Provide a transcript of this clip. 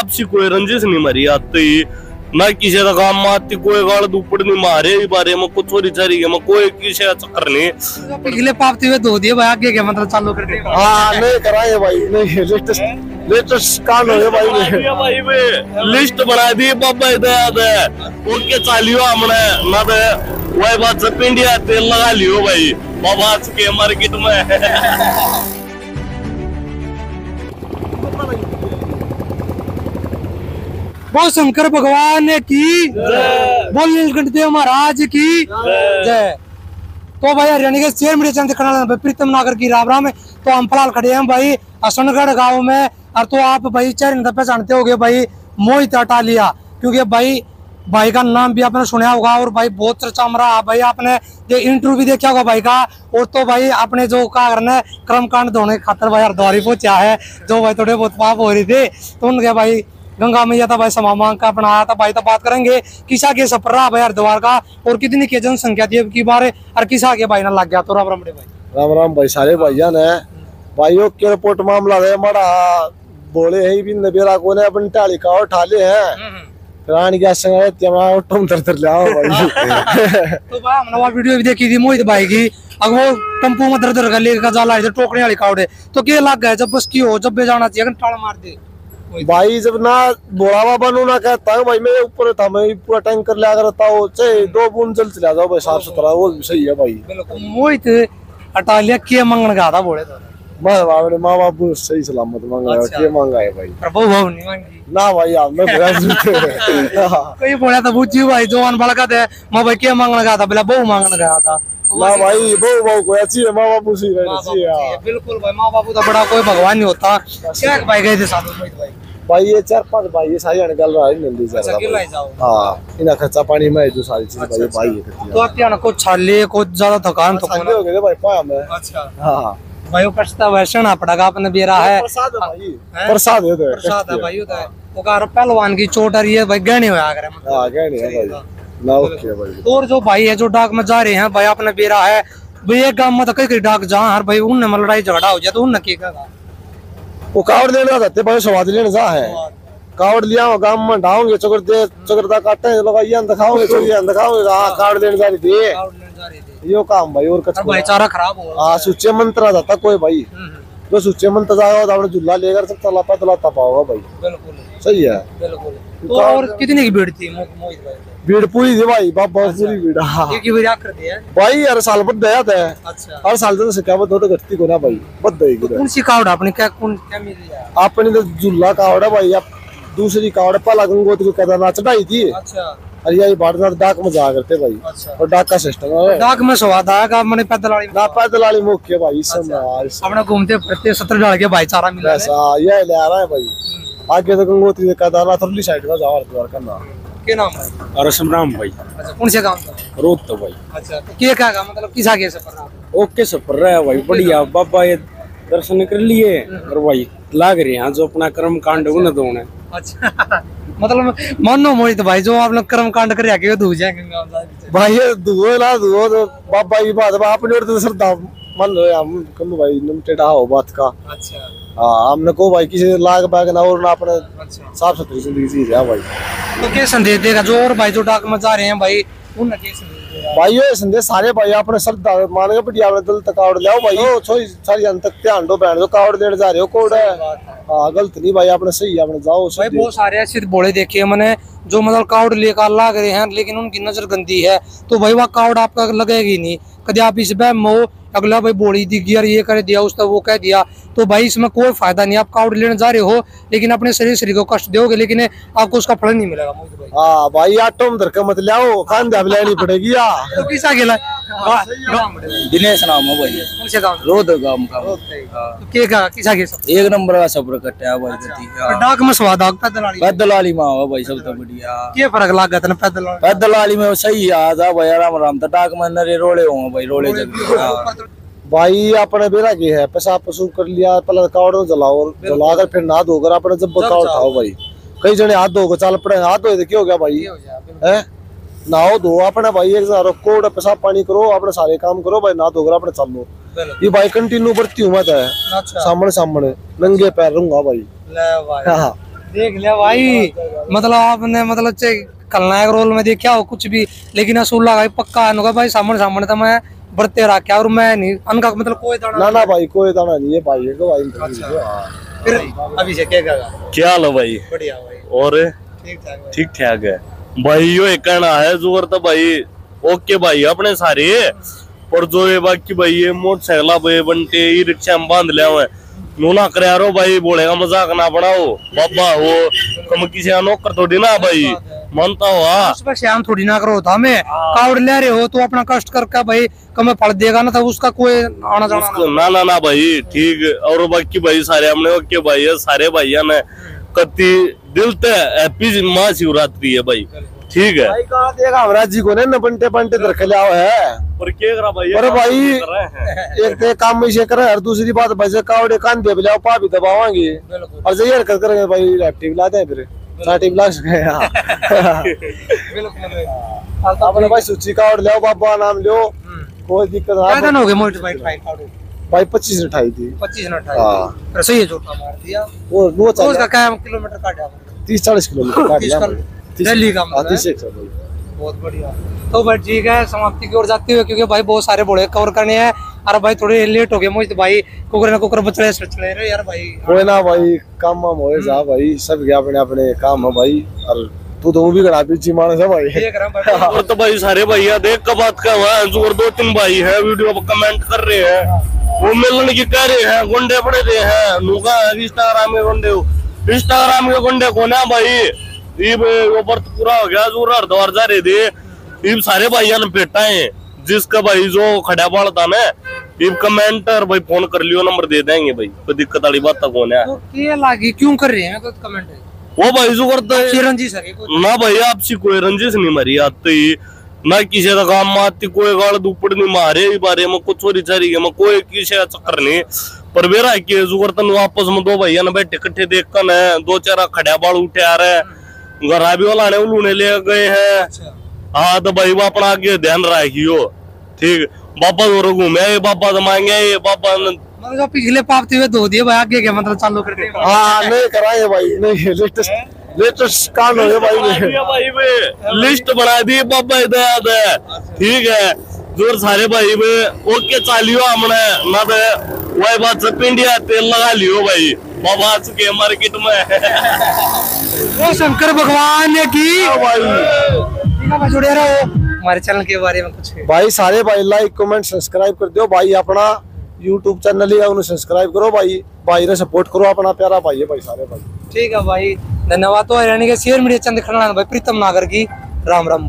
आपसी कोई रंजिश नहीं मरी आती ना किसी का काम मारती कोई गाड़ दुपड़ नहीं मारे इस बारे में कुछ चोरी चारी के कोई किसी का चक्कर नहीं। पिछले पापती हुए धो दिए भाई आगे क्या मतलब चालू कर दे। हाँ नहीं कराए भाई नहीं लेटेस्ट कान हो भाई वे लिस्ट बना दी बाबा याद है ओके चालियो हमने ना तो वही बात से पिंडिया तेल लगा लियो भाई बाबा के मार्केट में। बोल शंकर भगवान की बोल नीलकंठ देव महाराज की जय। तो भाई हरियाणा के शेर मीडिया चैनल देखने प्रीतम नागर की राम राम। तो हम फिलहाल खड़े हैं भाई असनगढ़ गांव में और तो आप भाई चेहरे पहचानते होगे भाई मोहित अटालिया क्योंकि भाई का नाम भी आपने सुना होगा और भाई बहुत चर्चा में रहा भाई आपने ये इंटरव्यू भी देखा होगा भाई का। और तो भाई आपने जो क्या करना कर्म कांड धोने खातर भाई हरद्वारी पहुंचा है जो भाई थोड़े बहुत पाप हो रही थे तो उनके भाई गंगा मैया था भाई समा मांग का बनाया था भाई। तो बात करेंगे किसा के सफर रहा भाई हरिद्वार का और कितनी की जनसंख्या थी की बार और किसा के भाई ना लग गया। तो राम राम भाई राम राम भाई सारे भैया ने भाइयों के रिपोर्ट मामला है मरा बोले है भी नबेरा को ने अपन टाली का उठा ले हैं रानी के संग त्यमा टम तर ले आओ भाई। तो भाई हमने वो वीडियो भी देखी थी मोहित भाई की अब वो टम्पू में दर का लेकर जाला है टोकने वाली कावड़े तो क्या लग गया जब बस की हो जब भी जाना चाहिए टाल मार दे भाई जब ना बोलावा बनू ना कहता है भाई मैं ऊपर था मैं पूरा टैंकर ले आकर था वो चाहे 2 बूंद जल चला जाओ भाई साफ सुथरा वो सही है भाई। मोहित अटालिया के मंगन का था बोले तो माँ बाबू सही सलामत मांगा के मांगा है भाई प्रभु भाव नहीं मांगी ना भाई आप मैं कोई बोला था बुच्ची भाई जवान बड़का थे माँ भाई के मांगने का था बोला बहु मांगने का था ना भाई बहु को अच्छी है माँ बाबू से बिल्कुल भाई माँ बाबू तो बड़ा कोई भगवान नहीं होता। क्या भाई गए थे साथ में भाई ये 4-5 भाई ये सारी अनगल रहा है नंदी से हां इना खर्चा पानी में जो सारी चीज भाई है तो आप क्या ना को छाले को ज्यादा थकान तो हो गए भाई पाया में। अच्छा हां भाई कष्टा वैसन पड़ेगा अपने बेरा है प्रसाद है भाई प्रसाद है भाई होता है वो कार पहलवान की चोट आ रही है भाई गहने होया करे हां गहने है भाई ना ओके भाई। और जो भाई है जो डाक में जा रहे हैं भाई अपने बेरा है भाई एक गांव में तो कई डाक जहां हर भाई उनने में लड़ाई झगड़ा हो जाए तो उनने क्या कहा वो कावड़ लेने जाते भाई स्वाद लेने जा है कावड़ लिया गांव में ढाओगे चकरदा काटे लोग ये दिखाओगे चोरी दिखाओगे हां कावड़ लेने जा रही थी यो काम भाई और कुछ भाईचारा खराब हो हां सुच्चे मंत्र जाता कोई भाई जो सुच्चे मंत्र जाओ तो अपने झूला लेकर सब चला तलाता पाओगा भाई। बिल्कुल सही है बिल्कुल। तो और कितने की भीड़ थी मोहित भाई भीड़ पूरी थी भाई बहुत पूरी भीड़ एक ही बार कर दिया भाई हर साल बद गया था। अच्छा हर साल तो क्या बद होता घटती को ना भाई बद गई कौन सी कावड़ आपने क्या मिली है आपने तो झूला कावड़ भाई आप दूसरी कावड़ पहला गंगोत्री को केदारनाथ चढ़ाई थी। अच्छा अरे ये बाढ़ डाक में जा करते भाई। अच्छा और डाक का सिस्टम है डाक में स्वाद आया मैंने पैदल वाली मुख्य भाई अपना घूमते फिरते 17 डाल के भाईचारा मिला ये ले आ रहा है भाई आगे तो गंगोत्री केदारनाथ उरली साइड में जाओ हरिद्वार करना क्या नाम है रसमराम भाई। अच्छा कौन से गांव का रोत तो भाई। अच्छा तो क्या मतलब किस आगे सफर रहा ओके सफर रहा है भाई बढ़िया बाबा ये दर्शन कर लिए और भाई लाग रहे हैं जो अपना कर्म कांड उन्हें दोने। अच्छा मतलब मानो मोहित भाई जो आप लोग कर्म कांड कर आके धो जाएंगे भाई धुओ ना धुओ तो बाबा की बात अपने और तो श्रद्धा मान लो हम कम भाई टेढ़ा हो बात का। अच्छा हाँ हमने को भाई किसी लाग बैग ना और ना अपने साफ सुथरी जिंदगी चीज है भाई। तो क्या संदेश देगा जो और भाई जो डाक में जा रहे हैं भाई उन्हें क्या संदेश भाई ये संदेश सारे भाई अपने श्रद्धा मान के बढ़िया अपने दिल तक कावड़ लाओ भाई सारी जन तक ध्यान दो बहन जो कावड़ लेने जा रहे हो कोड है हाँ गलत नहीं भाई अपने सही अपने जाओ भाई। बहुत सारे ऐसे बोले देखे मैंने जो मतलब कावड़ लेकर लाग रहे हैं लेकिन उनकी नजर गंदी है तो भाई वह कावड़ आपका लगेगी नहीं कभी आप इस बहम हो अगला भाई बोली दी यार ये कर दिया उसका वो कह दिया तो भाई इसमें कोई फायदा नहीं। आप कावड़ लेने जा रहे हो लेकिन अपने शरीर को कष्ट दोगे लेकिन आपको उसका फल नहीं मिलेगा। हाँ भाई आटो में धरका मत लाओ खांदा लेनी पड़ेगी यार। तो किसा गेला दिनेश नाम है भाई कौन से गांव रोद गांव का तो के का किसा के एक नंबर का सफर कटा है भाई गति डाक में स्वाद आ पैदल वाली मां है भाई सब तो बढ़िया क्या फर्क लागत ना पैदल वाली में सही याद है भाई आराम आराम तो डाक में नरे रोले होंगे भाई रोले जग भाई अपने बेरा के है पेशाब पशु कर लिया पहले कावड़ जलाओ जलाकर फिर नहा धोकर अपने जब बका उठाओ भाई कई जने हाथ धोकर चल पड़े हाथ धोए तो क्या हो गया भाई है नहाओ धो अपने भाई एक कोड पेशाब पानी करो अपने सारे काम करो भाई नहा धोकर अपने चल लो ये भाई कंटिन्यू बढ़ती हूँ मैं सामने सामने नंगे पैर रहूंगा भाई देख लिया भाई, मतलब आपने मतलब खलनायक रोल में देखा हो कुछ भी, लेकिन असूल लगा पक्का अनुगा भाई, सामने सामने तो मैं बढ़ते रहा क्या, और मैं नहीं अनका मतलब कोई दाना ना भाई कोई दाना नहीं है भाई को भाई। फिर अभी से क्या हाल है भाई? बढ़िया भाई, और ठीक ठीक ठाक है भाई। यो एक कहना है जोर तो भाई ओके भाई अपने सारे, पर जो ये बाकी भाई ये मोटरसाइकिल भाई बनते ई रिक्शा में बांध लिया हुआ नूना कर यारो भाई, बोलेगा मजाक ना बनाओ बाबा, वो कम किसी नौकर थोड़ी ना भाई, मानता हो उस पर श्याम थोड़ी ना करो, हमें कावड़ ले रहे हो तो अपना कष्ट करके भाई कम फल देगा ना, तो उसका कोई आना जाना ना ना भाई ठीक। और बाकी भाई सारे हमने ओके भाई है, सारे भाइया ने कति दिल ते हैप्पी महाशिवरात्रि है भाई, ठीक है भाई। कहाँ देगा हमरा जी को ने बंटे बंटे दर खिला है, और क्या करा भाई? अरे भाई एक तो काम में से करे, और दूसरी बात भाई कावड़े कान दे बिलाओ पा भी दबावांगे, और जय हरकत करेंगे भाई लैपटॉप लाते हैं फिर साटी ब्लाक गए। आपने भाई सूची कावड़ ले बाबा नाम लो, कोई दिक्कत ना हो गया मोटे भाई भाई 25 ने उठाई थी, 25 ने उठाई सही है, झूठा मार दिया वो चल उसका क्या किलोमीटर काटा 30-40 किलोमीटर काट लिया दिल्ली का, बहुत बढ़िया। तो भाई ठीक है, समाप्ति की ओर जाते हुए, क्योंकि भाई बहुत सारे बोले कवर करने हैं, अरे भाई थोड़े लेट हो गए मुझे भाई, कुकर ना कुकर बचड़े सचड़े रहे यार भाई, कोई ना भाई काम वाम होए जा भाई, सब के अपने अपने काम है भाई, और तू तो भी गड़ा पीछे मानस है भाई। देख रहा भाई और तो भाई सारे भैया देख का बात का हुआ, जोर 2-3 भाई है वीडियो पर कमेंट कर रहे हैं, वो मिलने की कह रहे हैं, गुंडे पड़े रहे हैं नुका इंस्टाग्राम में गुंडे, इंस्टाग्राम के गुंडे कौन है भाई? ये वर्त पूरा हो गया, जोर हरिद्वार जा रहे थे, ये सारे भाइया ने बेटा है, जिसका भाई जो खड़ा बाल था ना, ये कमेंट और भाई फोन कर लियो, नंबर दे देंगे भाई, कोई दिक्कत वाली बात तक कौन है? तो क्या लागी क्यों कर रहे हैं कमेंट? वो भाई जो करता है रंजिश है ना भाई, आपसी कोई रंजिश नहीं मरी आती ना, किसी का काम में आती, कोई गाल दुपड़ नहीं मारे बारे में कुछ चोरी चारी में कोई किसी का चक्कर नहीं, पर मेरा की जो करता वापस में दो भैया ने बैठे इकट्ठे देख कर 2-4 खड़ा बाल उठे आ रहे हैं, गराबी वाला ने उलूने ले गए हैं। हाँ तो भाई वो अपना आगे ध्यान रखियो, ठीक। बाबा जोर घूमे बाबा जमाएंगे, ये बाबा मतलब पिछले पापती हुए धो दिए भाई, आगे क्या मतलब चालू कर दे? हाँ नहीं कराए भाई, नहीं लेटेस्ट कांड हो भाई लिस्ट बना दी बाबा इधर, ठीक है जोर सारे भाई ओके चालियो हमने ना, तो वही बात से पिंडिया तेल लगा लियो भाई बाबा के मार्केट में। वो शंकर भगवान की भाई जुड़े रहो हमारे चैनल के बारे में कुछ भाई, सारे भाई लाइक कमेंट सब्सक्राइब कर दो भाई, अपना YouTube चैनल ही है उन्हें सब्सक्राइब करो भाई, भाई ने सपोर्ट करो, अपना प्यारा भाई है भाई सारे भाई, ठीक है भाई, धन्यवाद। तो हरियाणा के शेयर मीडिया चंद खड़ा भाई प्रीतम नागर की, राम राम।